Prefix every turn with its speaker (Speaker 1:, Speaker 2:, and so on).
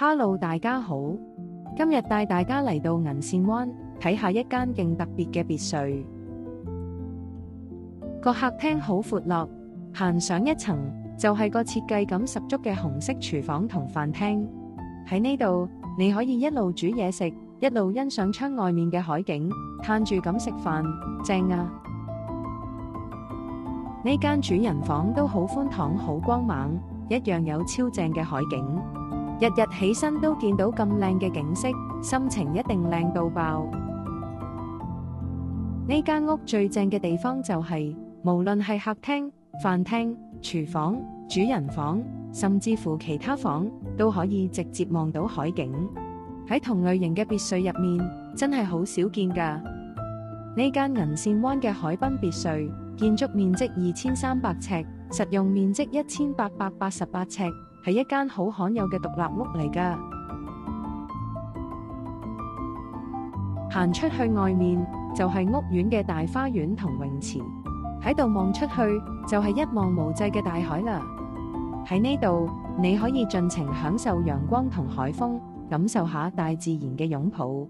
Speaker 1: Hello， 大家好，今日帶大家嚟到銀線灣睇下一間勁特別嘅別墅。個客廳好闊落，行上一層就係個設計感十足嘅紅色廚房同飯廳。喺呢度你可以一路煮嘢食，一路欣賞窗外面嘅海景，嘆住咁食飯，正啊！呢間主人房都好寬敞好光猛，一樣有超正嘅海景。日日起身都見到咁靚嘅景色，心情一定靚到爆。呢間屋最正嘅地方就係，無論係客廳、飯廳、廚房、主人房，甚至乎其他房，都可以直接望到海景。喺同類型嘅別墅入面，真係好少見㗎。呢間銀線灣嘅海濱別墅，建築面積2300尺，實用面積1888尺。係一間好罕有嘅獨立屋嚟㗎。行出去外面就係屋苑嘅大花園同泳池，喺度望出去就係一望無際嘅大海啦。喺呢度你可以盡情享受陽光同海風，感受下大自然嘅擁抱。